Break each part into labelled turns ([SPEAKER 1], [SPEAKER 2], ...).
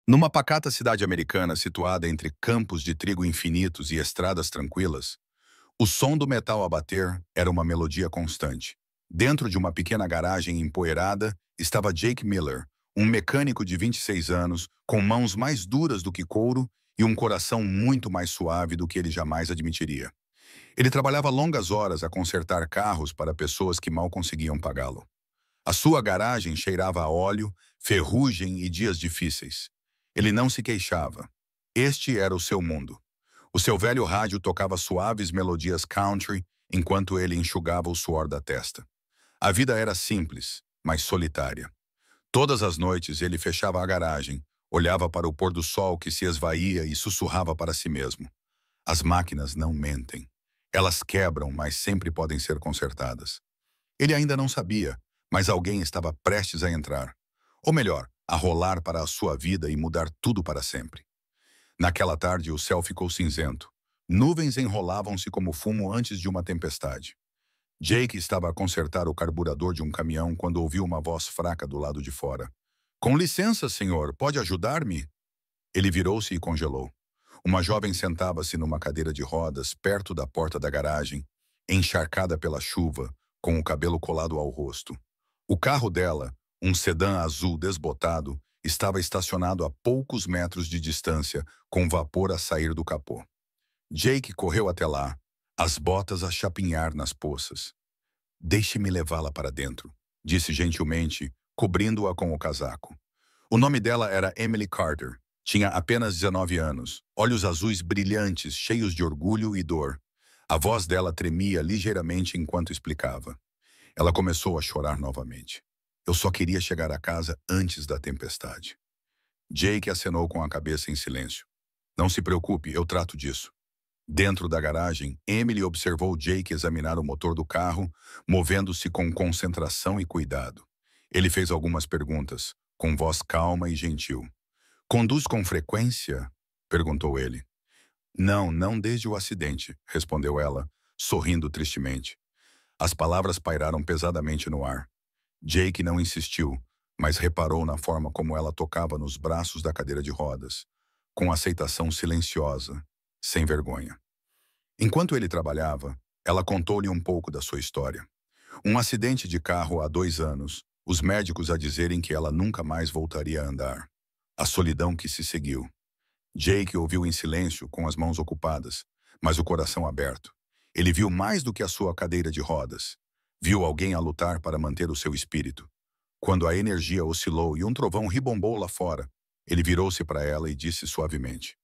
[SPEAKER 1] Numa pacata cidade americana situada entre campos de trigo infinitos e estradas tranquilas, o som do metal a bater era uma melodia constante. Dentro de uma pequena garagem empoeirada estava Jake Miller, um mecânico de 26 anos, com mãos mais duras do que couro e um coração muito mais suave do que ele jamais admitiria. Ele trabalhava longas horas a consertar carros para pessoas que mal conseguiam pagá-lo. A sua garagem cheirava a óleo, ferrugem e dias difíceis. Ele não se queixava. Este era o seu mundo. O seu velho rádio tocava suaves melodias country enquanto ele enxugava o suor da testa. A vida era simples, mas solitária. Todas as noites ele fechava a garagem, olhava para o pôr do sol que se esvaía e sussurrava para si mesmo. As máquinas não mentem. Elas quebram, mas sempre podem ser consertadas. Ele ainda não sabia, mas alguém estava prestes a entrar. Ou melhor, a rolar para a sua vida e mudar tudo para sempre. Naquela tarde, o céu ficou cinzento. Nuvens enrolavam-se como fumo antes de uma tempestade. Jake estava a consertar o carburador de um caminhão quando ouviu uma voz fraca do lado de fora. "Com licença, senhor, pode ajudar-me?" Ele virou-se e congelou. Uma jovem sentava-se numa cadeira de rodas perto da porta da garagem, encharcada pela chuva, com o cabelo colado ao rosto. O carro dela, um sedã azul desbotado, estava estacionado a poucos metros de distância, com vapor a sair do capô. Jake correu até lá, as botas a chapinhar nas poças. "Deixe-me levá-la para dentro", disse gentilmente, cobrindo-a com o casaco. O nome dela era Emily Carter. Tinha apenas 19 anos, olhos azuis brilhantes, cheios de orgulho e dor. A voz dela tremia ligeiramente enquanto explicava. Ela começou a chorar novamente. "Eu só queria chegar a casa antes da tempestade." Jake acenou com a cabeça em silêncio. "Não se preocupe, eu trato disso." Dentro da garagem, Emily observou Jake examinar o motor do carro, movendo-se com concentração e cuidado. Ele fez algumas perguntas, com voz calma e gentil. "Conduz com frequência?" perguntou ele. "Não, não desde o acidente", respondeu ela, sorrindo tristemente. As palavras pairaram pesadamente no ar. Jake não insistiu, mas reparou na forma como ela tocava nos braços da cadeira de rodas, com aceitação silenciosa, sem vergonha. Enquanto ele trabalhava, ela contou-lhe um pouco da sua história. Um acidente de carro há 2 anos, os médicos a dizerem que ela nunca mais voltaria a andar. A solidão que se seguiu. Jake ouviu em silêncio, com as mãos ocupadas, mas o coração aberto. Ele viu mais do que a sua cadeira de rodas. Viu alguém a lutar para manter o seu espírito. Quando a energia oscilou e um trovão ribombou lá fora, ele virou-se para ela e disse suavemente: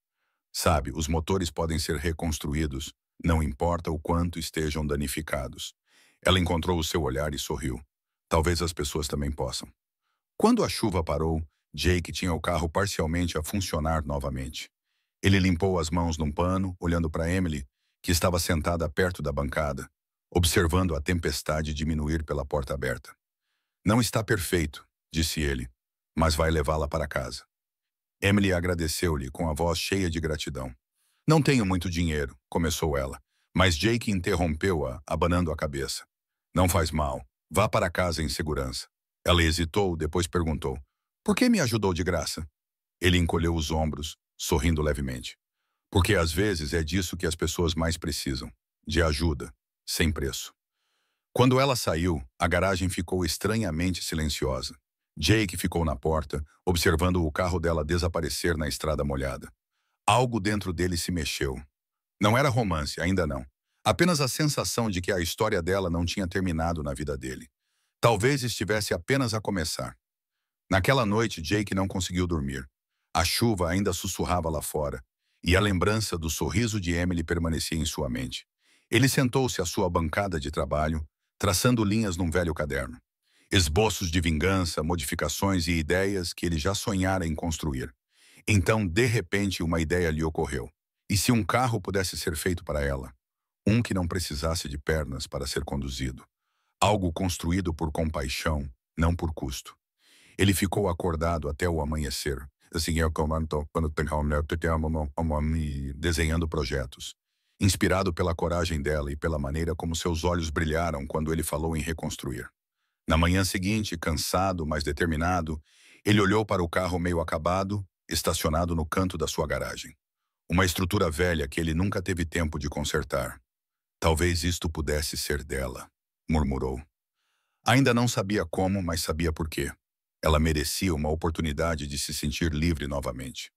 [SPEAKER 1] "Sabe, os motores podem ser reconstruídos, não importa o quanto estejam danificados." Ela encontrou o seu olhar e sorriu. "Talvez as pessoas também possam." Quando a chuva parou, Jake tinha o carro parcialmente a funcionar novamente. Ele limpou as mãos num pano, olhando para Emily, que estava sentada perto da bancada, observando a tempestade diminuir pela porta aberta. "Não está perfeito", disse ele, "mas vai levá-la para casa." Emily agradeceu-lhe com a voz cheia de gratidão. "Não tenho muito dinheiro", começou ela, mas Jake interrompeu-a, abanando a cabeça. "Não faz mal. Vá para casa em segurança." Ela hesitou, depois perguntou: "Por que me ajudou de graça?" Ele encolheu os ombros, sorrindo levemente. "Porque às vezes é disso que as pessoas mais precisam, de ajuda, sem preço." Quando ela saiu, a garagem ficou estranhamente silenciosa. Jake ficou na porta, observando o carro dela desaparecer na estrada molhada. Algo dentro dele se mexeu. Não era romance, ainda não. Apenas a sensação de que a história dela não tinha terminado na vida dele. Talvez estivesse apenas a começar. Naquela noite, Jake não conseguiu dormir. A chuva ainda sussurrava lá fora, e a lembrança do sorriso de Emily permanecia em sua mente. Ele sentou-se à sua bancada de trabalho, traçando linhas num velho caderno. Esboços de vingança, modificações e ideias que ele já sonhara em construir. Então, de repente, uma ideia lhe ocorreu. E se um carro pudesse ser feito para ela? Um que não precisasse de pernas para ser conduzido. Algo construído por compaixão, não por custo. Ele ficou acordado até o amanhecer, assim, desenhando projetos. Inspirado pela coragem dela e pela maneira como seus olhos brilharam quando ele falou em reconstruir. Na manhã seguinte, cansado, mas determinado, ele olhou para o carro meio acabado estacionado no canto da sua garagem. Uma estrutura velha que ele nunca teve tempo de consertar. Talvez isto pudesse ser dela, murmurou. Ainda não sabia como, mas sabia por quê. Ela merecia uma oportunidade de se sentir livre novamente.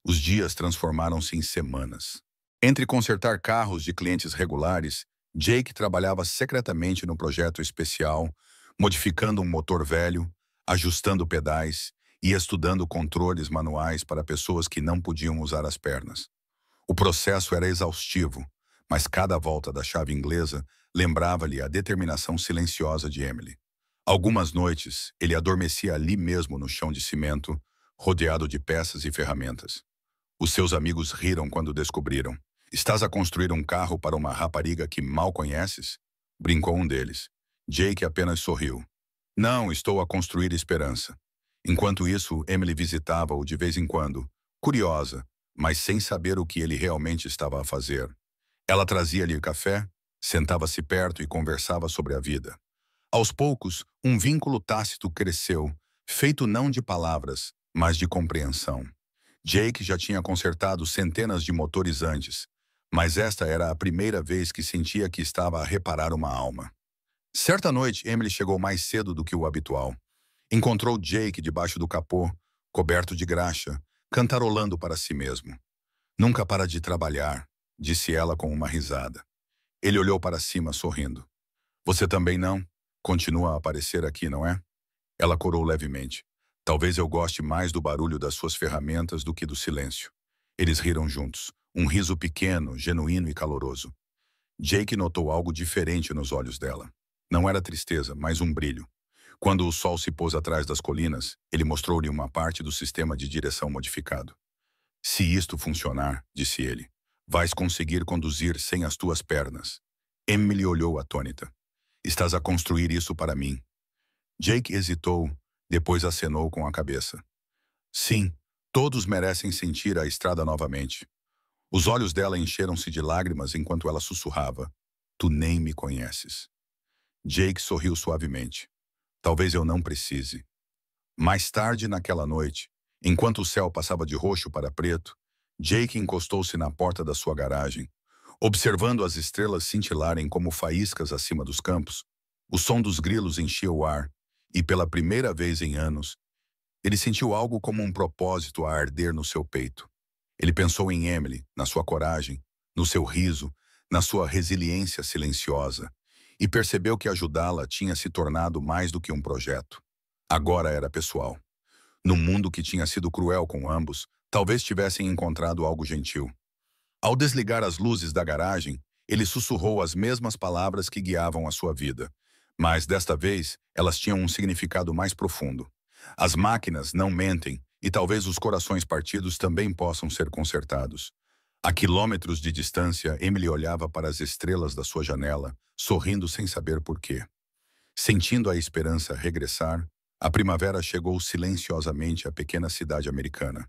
[SPEAKER 1] Os dias transformaram-se em semanas. Entre consertar carros de clientes regulares, Jake trabalhava secretamente no projeto especial, modificando um motor velho, ajustando pedais e estudando controles manuais para pessoas que não podiam usar as pernas. O processo era exaustivo, mas cada volta da chave inglesa lembrava-lhe a determinação silenciosa de Emily. Algumas noites, ele adormecia ali mesmo no chão de cimento, rodeado de peças e ferramentas. Os seus amigos riram quando descobriram. Estás a construir um carro para uma rapariga que mal conheces? Brincou um deles. Jake apenas sorriu. Não, estou a construir esperança. Enquanto isso, Emily visitava-o de vez em quando, curiosa, mas sem saber o que ele realmente estava a fazer. Ela trazia-lhe café, sentava-se perto e conversava sobre a vida. Aos poucos, um vínculo tácito cresceu, feito não de palavras, mas de compreensão. Jake já tinha consertado centenas de motores antes, mas esta era a primeira vez que sentia que estava a reparar uma alma. Certa noite, Emily chegou mais cedo do que o habitual. Encontrou Jake debaixo do capô, coberto de graxa, cantarolando para si mesmo. Nunca para de trabalhar, disse ela com uma risada. Ele olhou para cima, sorrindo. Você também não? Continua a aparecer aqui, não é? Ela corou levemente. Talvez eu goste mais do barulho das suas ferramentas do que do silêncio. Eles riram juntos, um riso pequeno, genuíno e caloroso. Jake notou algo diferente nos olhos dela. Não era tristeza, mas um brilho. Quando o sol se pôs atrás das colinas, ele mostrou-lhe uma parte do sistema de direção modificado. Se isto funcionar, disse ele, vais conseguir conduzir sem as tuas pernas. Emily olhou atônita. Estás a construir isso para mim. Jake hesitou, depois acenou com a cabeça. Sim, todos merecem sentir a estrada novamente. Os olhos dela encheram-se de lágrimas enquanto ela sussurrava. Tu nem me conheces. Jake sorriu suavemente. Talvez eu não precise. Mais tarde naquela noite, enquanto o céu passava de roxo para preto, Jake encostou-se na porta da sua garagem, observando as estrelas cintilarem como faíscas acima dos campos. O som dos grilos enchia o ar, e pela primeira vez em anos, ele sentiu algo como um propósito a arder no seu peito. Ele pensou em Emily, na sua coragem, no seu riso, na sua resiliência silenciosa, e percebeu que ajudá-la tinha se tornado mais do que um projeto. Agora era pessoal. No mundo que tinha sido cruel com ambos, talvez tivessem encontrado algo gentil. Ao desligar as luzes da garagem, ele sussurrou as mesmas palavras que guiavam a sua vida. Mas, desta vez, elas tinham um significado mais profundo. As máquinas não mentem, e talvez os corações partidos também possam ser consertados. A quilômetros de distância, Emily olhava para as estrelas da sua janela, sorrindo sem saber por quê. Sentindo a esperança regressar, a primavera chegou silenciosamente à pequena cidade americana.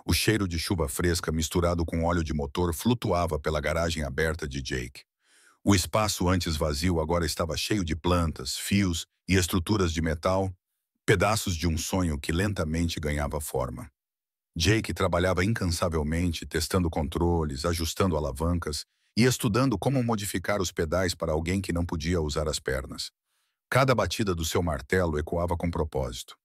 [SPEAKER 1] O cheiro de chuva fresca misturado com óleo de motor flutuava pela garagem aberta de Jake. O espaço antes vazio agora estava cheio de plantas, fios e estruturas de metal, pedaços de um sonho que lentamente ganhava forma. Jake trabalhava incansavelmente, testando controles, ajustando alavancas e estudando como modificar os pedais para alguém que não podia usar as pernas. Cada batida do seu martelo ecoava com propósito.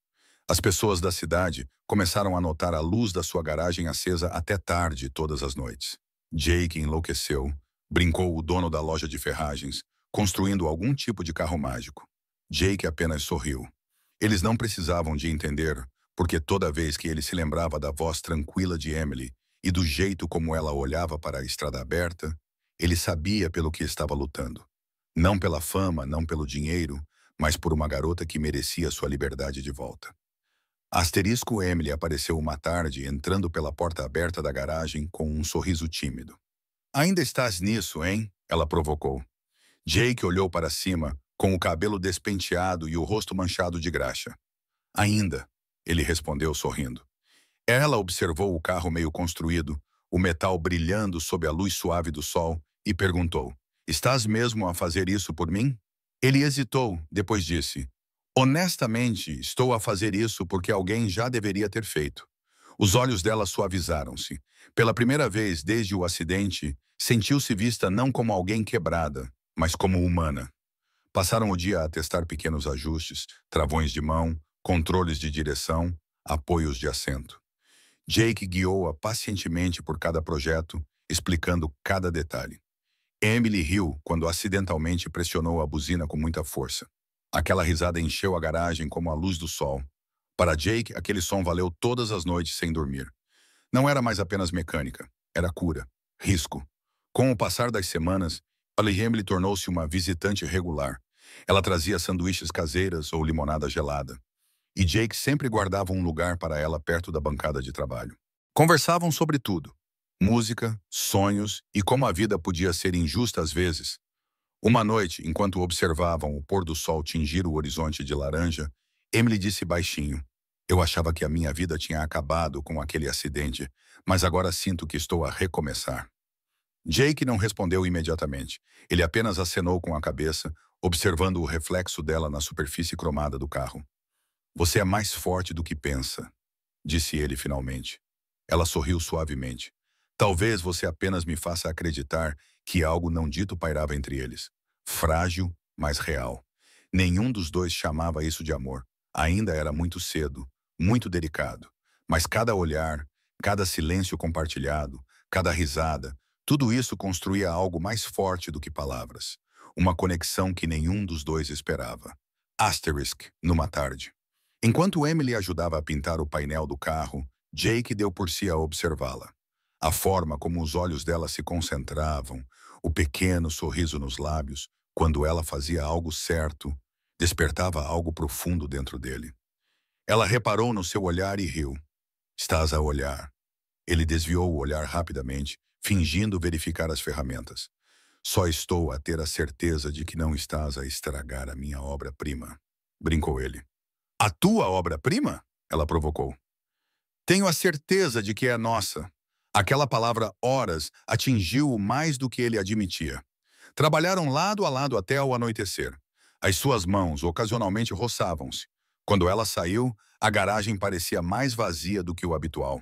[SPEAKER 1] As pessoas da cidade começaram a notar a luz da sua garagem acesa até tarde todas as noites. Jake enlouqueceu, brincou o dono da loja de ferragens, construindo algum tipo de carro mágico. Jake apenas sorriu. Eles não precisavam de entender, porque toda vez que ele se lembrava da voz tranquila de Emily e do jeito como ela olhava para a estrada aberta, ele sabia pelo que estava lutando. Não pela fama, não pelo dinheiro, mas por uma garota que merecia sua liberdade de volta. Asterisco Emily apareceu uma tarde entrando pela porta aberta da garagem com um sorriso tímido. Ainda estás nisso, hein? Ela provocou. Jake olhou para cima, com o cabelo despenteado e o rosto manchado de graxa. Ainda, ele respondeu sorrindo. Ela observou o carro meio construído, o metal brilhando sob a luz suave do sol, e perguntou, estás mesmo a fazer isso por mim? Ele hesitou, depois disse, honestamente, estou a fazer isso porque alguém já deveria ter feito. Os olhos dela suavizaram-se. Pela primeira vez desde o acidente, sentiu-se vista não como alguém quebrada, mas como humana. Passaram o dia a testar pequenos ajustes, travões de mão, controles de direção, apoios de assento. Jake guiou-a pacientemente por cada projeto, explicando cada detalhe. Emily riu quando acidentalmente pressionou a buzina com muita força. Aquela risada encheu a garagem como a luz do sol. Para Jake, aquele som valeu todas as noites sem dormir. Não era mais apenas mecânica, era cura, risco. Com o passar das semanas, Emily tornou-se uma visitante regular. Ela trazia sanduíches caseiras ou limonada gelada. E Jake sempre guardava um lugar para ela perto da bancada de trabalho. Conversavam sobre tudo. Música, sonhos e como a vida podia ser injusta às vezes. Uma noite, enquanto observavam o pôr do sol tingir o horizonte de laranja, Emily disse baixinho: "Eu achava que a minha vida tinha acabado com aquele acidente, mas agora sinto que estou a recomeçar." Jake não respondeu imediatamente. Ele apenas acenou com a cabeça, observando o reflexo dela na superfície cromada do carro. "Você é mais forte do que pensa", disse ele finalmente. Ela sorriu suavemente. "Talvez você apenas me faça acreditar que algo não dito pairava entre eles. Frágil, mas real. Nenhum dos dois chamava isso de amor. Ainda era muito cedo, muito delicado. Mas cada olhar, cada silêncio compartilhado, cada risada, tudo isso construía algo mais forte do que palavras. Uma conexão que nenhum dos dois esperava. Asterisk, numa tarde. Enquanto Emily ajudava a pintar o painel do carro, Jake deu por si a observá-la. A forma como os olhos dela se concentravam, o pequeno sorriso nos lábios, quando ela fazia algo certo, despertava algo profundo dentro dele. Ela reparou no seu olhar e riu. "Estás a olhar." Ele desviou o olhar rapidamente, fingindo verificar as ferramentas. "Só estou a ter a certeza de que não estás a estragar a minha obra-prima", brincou ele. "A tua obra-prima?" ela provocou. "Tenho a certeza de que é nossa." Aquela palavra horas atingiu-o mais do que ele admitia. Trabalharam lado a lado até ao anoitecer. As suas mãos ocasionalmente roçavam-se. Quando ela saiu, a garagem parecia mais vazia do que o habitual.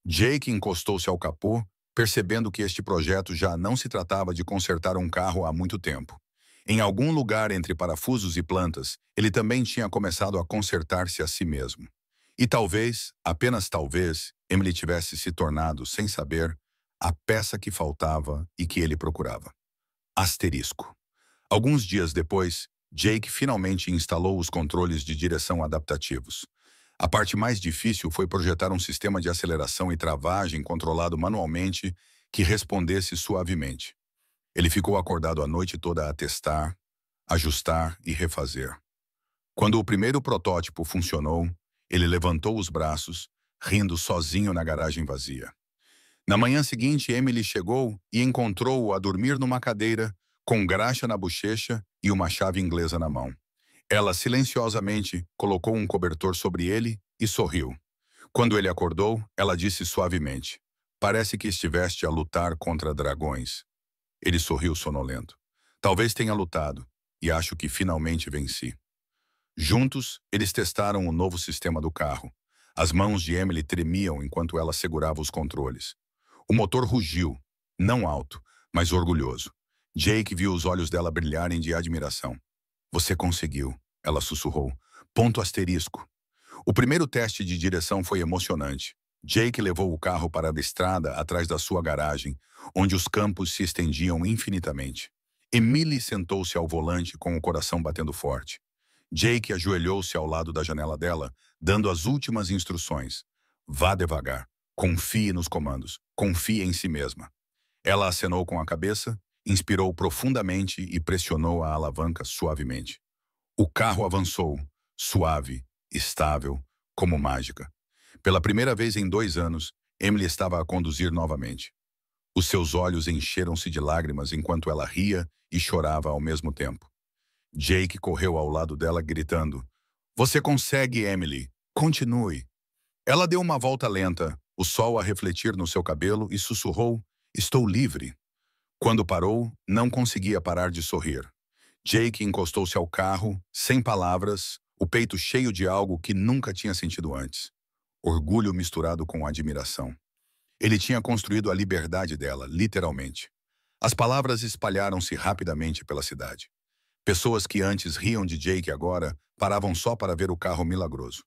[SPEAKER 1] Jake encostou-se ao capô, percebendo que este projeto já não se tratava de consertar um carro há muito tempo. Em algum lugar entre parafusos e plantas, ele também tinha começado a consertar-se a si mesmo. E talvez, apenas talvez, Emily tivesse se tornado, sem saber, a peça que faltava e que ele procurava. Asterisco. Alguns dias depois, Jake finalmente instalou os controles de direção adaptativos. A parte mais difícil foi projetar um sistema de aceleração e travagem controlado manualmente que respondesse suavemente. Ele ficou acordado a noite toda a testar, ajustar e refazer. Quando o primeiro protótipo funcionou, ele levantou os braços, rindo sozinho na garagem vazia. Na manhã seguinte, Emily chegou e encontrou-o a dormir numa cadeira, com graxa na bochecha e uma chave inglesa na mão. Ela silenciosamente colocou um cobertor sobre ele e sorriu. Quando ele acordou, ela disse suavemente: "Parece que estiveste a lutar contra dragões." Ele sorriu sonolento. "Talvez tenha lutado, e acho que finalmente venci." Juntos, eles testaram o novo sistema do carro. As mãos de Emily tremiam enquanto ela segurava os controles. O motor rugiu, não alto, mas orgulhoso. Jake viu os olhos dela brilharem de admiração. "Você conseguiu", ela sussurrou. "Ponto asterisco." O primeiro teste de direção foi emocionante. Jake levou o carro para a estrada atrás da sua garagem, onde os campos se estendiam infinitamente. Emily sentou-se ao volante com o coração batendo forte. Jake ajoelhou-se ao lado da janela dela, dando as últimas instruções. "Vá devagar. Confie nos comandos. Confie em si mesma." Ela acenou com a cabeça, inspirou profundamente e pressionou a alavanca suavemente. O carro avançou, suave, estável, como mágica. Pela primeira vez em 2 anos, Emily estava a conduzir novamente. Os seus olhos encheram-se de lágrimas enquanto ela ria e chorava ao mesmo tempo. Jake correu ao lado dela gritando: "Você consegue, Emily. Continue." Ela deu uma volta lenta, o sol a refletir no seu cabelo e sussurrou: "Estou livre." Quando parou, não conseguia parar de sorrir. Jake encostou-se ao carro, sem palavras, o peito cheio de algo que nunca tinha sentido antes. orgulho misturado com admiração. Ele tinha construído a liberdade dela, literalmente. As palavras espalharam-se rapidamente pela cidade. Pessoas que antes riam de Jake agora paravam só para ver o carro milagroso.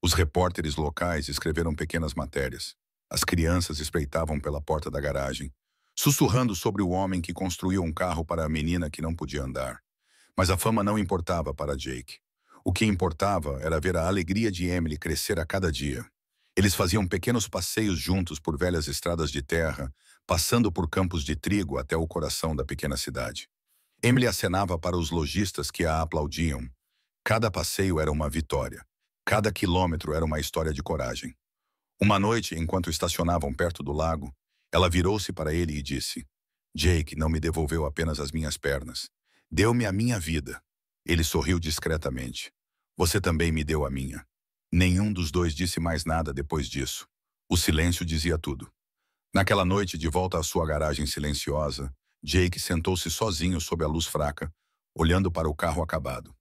[SPEAKER 1] Os repórteres locais escreveram pequenas matérias. As crianças espreitavam pela porta da garagem, sussurrando sobre o homem que construiu um carro para a menina que não podia andar. Mas a fama não importava para Jake. O que importava era ver a alegria de Emily crescer a cada dia. Eles faziam pequenos passeios juntos por velhas estradas de terra, passando por campos de trigo até o coração da pequena cidade. Emily acenava para os lojistas que a aplaudiam. Cada passeio era uma vitória. Cada quilômetro era uma história de coragem. Uma noite, enquanto estacionavam perto do lago, ela virou-se para ele e disse: Jake não me devolveu apenas as minhas pernas. Deu-me a minha vida. Ele sorriu discretamente. Você também me deu a minha. Nenhum dos dois disse mais nada depois disso. O silêncio dizia tudo. Naquela noite, de volta à sua garagem silenciosa, Jake sentou-se sozinho sob a luz fraca, olhando para o carro acabado.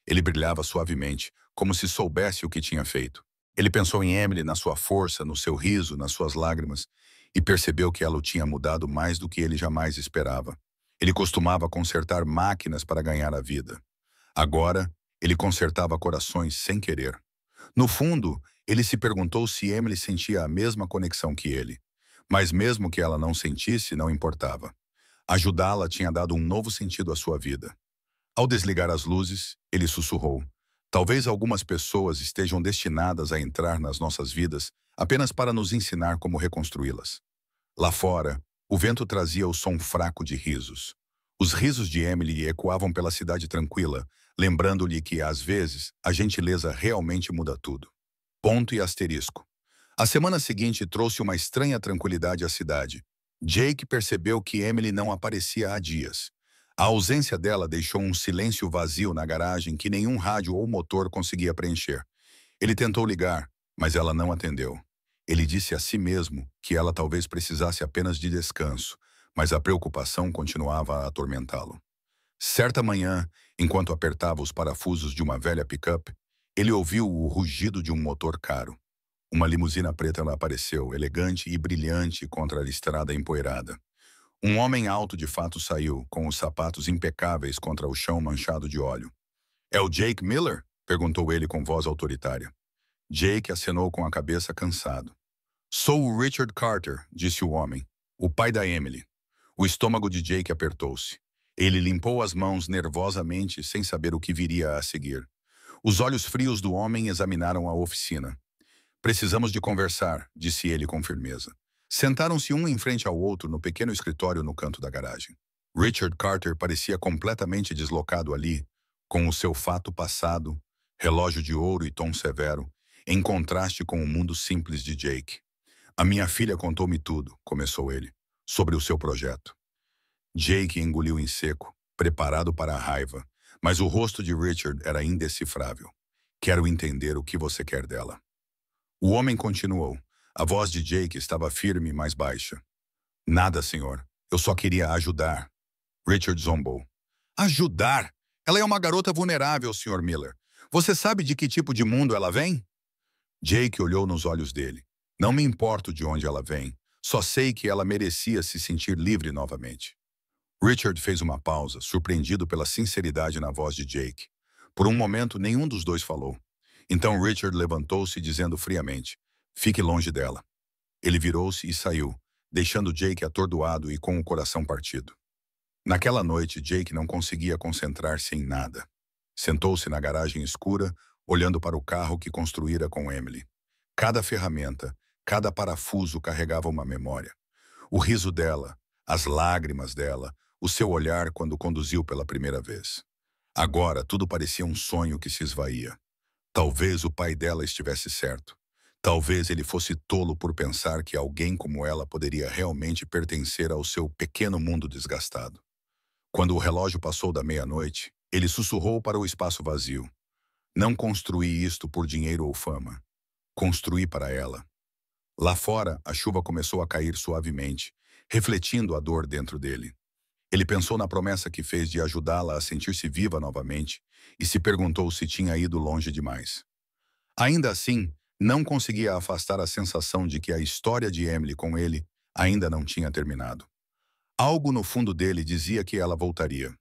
[SPEAKER 1] Ele brilhava suavemente, como se soubesse o que tinha feito. Ele pensou em Emily, na sua força, no seu riso, nas suas lágrimas, e percebeu que ela o tinha mudado mais do que ele jamais esperava. Ele costumava consertar máquinas para ganhar a vida. Agora, ele consertava corações sem querer. No fundo, ele se perguntou se Emily sentia a mesma conexão que ele. Mas mesmo que ela não sentisse, não importava. Ajudá-la tinha dado um novo sentido à sua vida. Ao desligar as luzes, ele sussurrou: talvez algumas pessoas estejam destinadas a entrar nas nossas vidas apenas para nos ensinar como reconstruí-las. Lá fora, o vento trazia o som fraco de risos. Os risos de Emily ecoavam pela cidade tranquila, lembrando-lhe que, às vezes, a gentileza realmente muda tudo. Ponto e asterisco. A semana seguinte trouxe uma estranha tranquilidade à cidade. Jake percebeu que Emily não aparecia há dias. A ausência dela deixou um silêncio vazio na garagem que nenhum rádio ou motor conseguia preencher. Ele tentou ligar, mas ela não atendeu. Ele disse a si mesmo que ela talvez precisasse apenas de descanso, mas a preocupação continuava a atormentá-lo. Certa manhã, enquanto apertava os parafusos de uma velha pick-up, ele ouviu o rugido de um motor caro. Uma limusina preta apareceu, elegante e brilhante contra a estrada empoeirada. Um homem alto de fato saiu, com os sapatos impecáveis contra o chão manchado de óleo. "É o Jake Miller?" perguntou ele com voz autoritária. Jake acenou com a cabeça cansado. "Sou o Richard Carter", disse o homem, "o pai da Emily." O estômago de Jake apertou-se. Ele limpou as mãos nervosamente, sem saber o que viria a seguir. Os olhos frios do homem examinaram a oficina. "Precisamos de conversar", disse ele com firmeza. Sentaram-se um em frente ao outro no pequeno escritório no canto da garagem. Richard Carter parecia completamente deslocado ali, com o seu fato passado, relógio de ouro e tom severo, em contraste com o mundo simples de Jake. "A minha filha contou-me tudo", começou ele, "sobre o seu projeto." Jake engoliu em seco, preparado para a raiva, mas o rosto de Richard era indecifrável. "Quero entender o que você quer dela." O homem continuou. A voz de Jake estava firme e mais baixa. "Nada, senhor. Eu só queria ajudar." Richard zombou. "Ajudar? Ela é uma garota vulnerável, Sr. Miller. Você sabe de que tipo de mundo ela vem?" Jake olhou nos olhos dele. "Não me importo de onde ela vem. Só sei que ela merecia se sentir livre novamente." Richard fez uma pausa, surpreendido pela sinceridade na voz de Jake. Por um momento, nenhum dos dois falou. Então Richard levantou-se, dizendo friamente: "Fique longe dela." Ele virou-se e saiu, deixando Jake atordoado e com o coração partido. Naquela noite, Jake não conseguia concentrar-se em nada. Sentou-se na garagem escura, olhando para o carro que construíra com Emily. Cada ferramenta, cada parafuso carregava uma memória. O riso dela, as lágrimas dela, o seu olhar quando conduziu pela primeira vez. Agora, tudo parecia um sonho que se esvaía. Talvez o pai dela estivesse certo. Talvez ele fosse tolo por pensar que alguém como ela poderia realmente pertencer ao seu pequeno mundo desgastado. Quando o relógio passou da meia-noite, ele sussurrou para o espaço vazio: "Não construí isto por dinheiro ou fama. Construí para ela." Lá fora, a chuva começou a cair suavemente, refletindo a dor dentro dele. Ele pensou na promessa que fez de ajudá-la a sentir-se viva novamente e se perguntou se tinha ido longe demais. Ainda assim, não conseguia afastar a sensação de que a história de Emily com ele ainda não tinha terminado. Algo no fundo dele dizia que ela voltaria.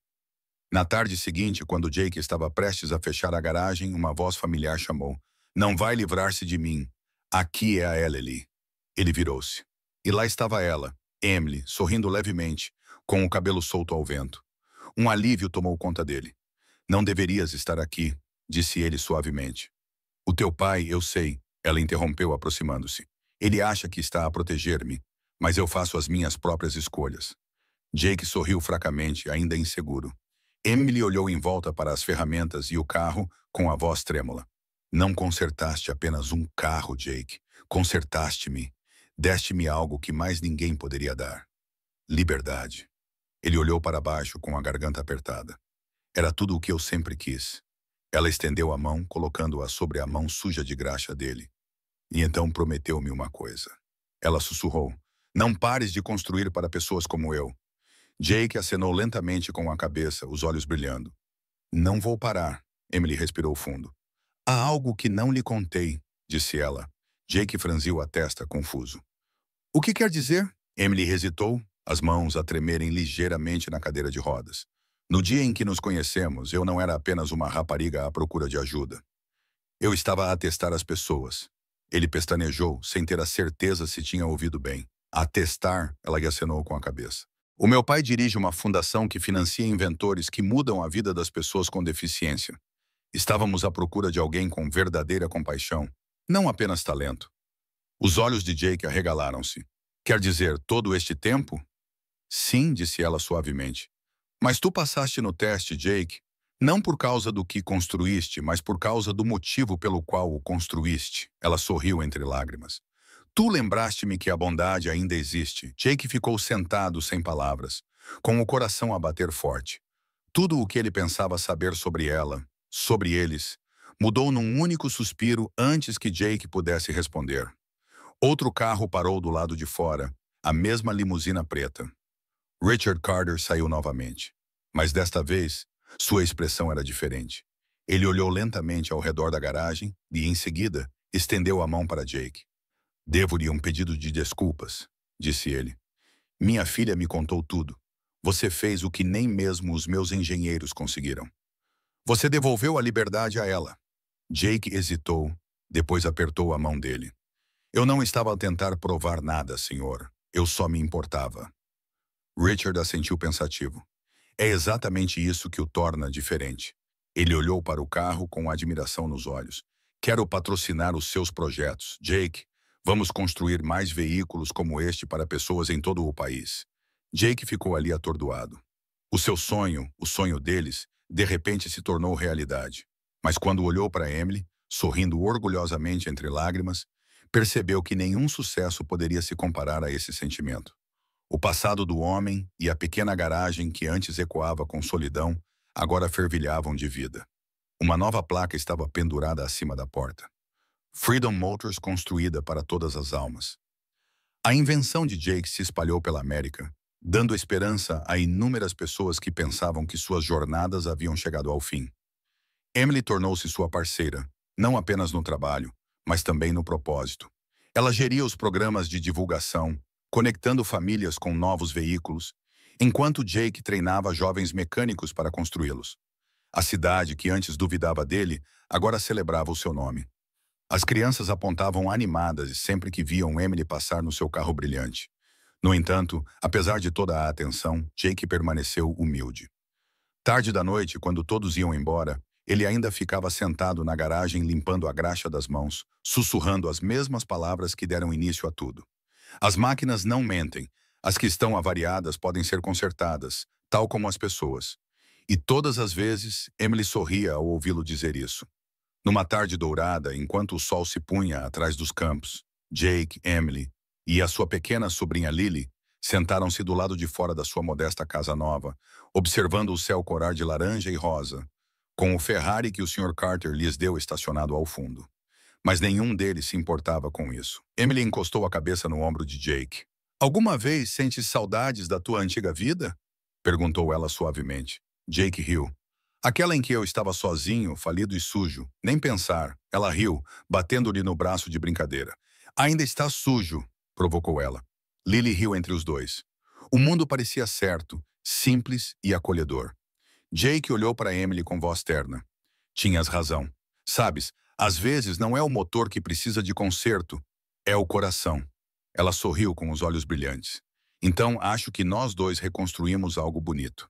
[SPEAKER 1] Na tarde seguinte, quando Jake estava prestes a fechar a garagem, uma voz familiar chamou: "Não vai livrar-se de mim. Aqui é a Ellie." Ele virou-se. E lá estava ela, Emily, sorrindo levemente, com o cabelo solto ao vento. Um alívio tomou conta dele. "Não deverias estar aqui", disse ele suavemente. "O teu pai, eu sei", ela interrompeu aproximando-se. "Ele acha que está a proteger-me, mas eu faço as minhas próprias escolhas." Jake sorriu fracamente, ainda inseguro. Emily olhou em volta para as ferramentas e o carro com a voz trêmula. "Não consertaste apenas um carro, Jake. Consertaste-me. Deste-me algo que mais ninguém poderia dar. Liberdade." Ele olhou para baixo com a garganta apertada. "Era tudo o que eu sempre quis." Ela estendeu a mão, colocando-a sobre a mão suja de graxa dele. "E então prometeu-me uma coisa." Ela sussurrou: "Não pares de construir para pessoas como eu." Jake acenou lentamente com a cabeça, os olhos brilhando. "Não vou parar." Emily respirou fundo. "Há algo que não lhe contei", disse ela. Jake franziu a testa, confuso. "O que quer dizer?" Emily hesitou, as mãos a tremerem ligeiramente na cadeira de rodas. "No dia em que nos conhecemos, eu não era apenas uma rapariga à procura de ajuda. Eu estava a testar as pessoas." Ele pestanejou, sem ter a certeza se tinha ouvido bem. "A testar", ela acenou com a cabeça. "O meu pai dirige uma fundação que financia inventores que mudam a vida das pessoas com deficiência. Estávamos à procura de alguém com verdadeira compaixão, não apenas talento." Os olhos de Jake arregalaram-se. "Quer dizer, todo este tempo?" "Sim", disse ela suavemente. "Mas tu passaste no teste, Jake. Não por causa do que construíste, mas por causa do motivo pelo qual o construíste." Ela sorriu entre lágrimas. "Tu lembraste-me que a bondade ainda existe." Jake ficou sentado sem palavras, com o coração a bater forte. Tudo o que ele pensava saber sobre ela, sobre eles, mudou num único suspiro antes que Jake pudesse responder. Outro carro parou do lado de fora, a mesma limusina preta. Richard Carter saiu novamente. Mas desta vez, sua expressão era diferente. Ele olhou lentamente ao redor da garagem e, em seguida, estendeu a mão para Jake. "Devo-lhe um pedido de desculpas", disse ele. "Minha filha me contou tudo. Você fez o que nem mesmo os meus engenheiros conseguiram. Você devolveu a liberdade a ela." Jake hesitou, depois apertou a mão dele. "Eu não estava a tentar provar nada, senhor. Eu só me importava." Richard assentiu pensativo. "É exatamente isso que o torna diferente." Ele olhou para o carro com admiração nos olhos. "Quero patrocinar os seus projetos. Jake, vamos construir mais veículos como este para pessoas em todo o país." Jake ficou ali atordoado. O seu sonho, o sonho deles, de repente se tornou realidade. Mas quando olhou para Emily, sorrindo orgulhosamente entre lágrimas, percebeu que nenhum sucesso poderia se comparar a esse sentimento. O passado do homem e a pequena garagem que antes ecoava com solidão, agora fervilhavam de vida. Uma nova placa estava pendurada acima da porta. Freedom Motors, construída para todas as almas. A invenção de Jake se espalhou pela América, dando esperança a inúmeras pessoas que pensavam que suas jornadas haviam chegado ao fim. Emily tornou-se sua parceira, não apenas no trabalho, mas também no propósito. Ela geria os programas de divulgação, conectando famílias com novos veículos, enquanto Jake treinava jovens mecânicos para construí-los. A cidade, que antes duvidava dele, agora celebrava o seu nome. As crianças apontavam animadas sempre que viam Emily passar no seu carro brilhante. No entanto, apesar de toda a atenção, Jake permaneceu humilde. Tarde da noite, quando todos iam embora, ele ainda ficava sentado na garagem limpando a graxa das mãos, sussurrando as mesmas palavras que deram início a tudo. "As máquinas não mentem. As que estão avariadas podem ser consertadas, tal como as pessoas." E todas as vezes, Emily sorria ao ouvi-lo dizer isso. Numa tarde dourada, enquanto o sol se punha atrás dos campos, Jake, Emily e a sua pequena sobrinha Lily sentaram-se do lado de fora da sua modesta casa nova, observando o céu corar de laranja e rosa, com o Ferrari que o Sr. Carter lhes deu estacionado ao fundo. Mas nenhum deles se importava com isso. Emily encostou a cabeça no ombro de Jake. "Alguma vez sentes saudades da tua antiga vida?" perguntou ela suavemente. Jake riu. Aquela em que eu estava sozinho, falido e sujo. Nem pensar. Ela riu, batendo-lhe no braço de brincadeira. Ainda está sujo, provocou ela. Lily riu entre os dois. O mundo parecia certo, simples e acolhedor. Jake olhou para Emily com voz terna. Tinhas razão. Sabes, às vezes não é o motor que precisa de conserto, é o coração. Ela sorriu com os olhos brilhantes. Então acho que nós dois reconstruímos algo bonito.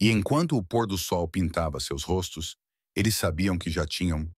[SPEAKER 1] E enquanto o pôr do sol pintava seus rostos, eles sabiam que já tinham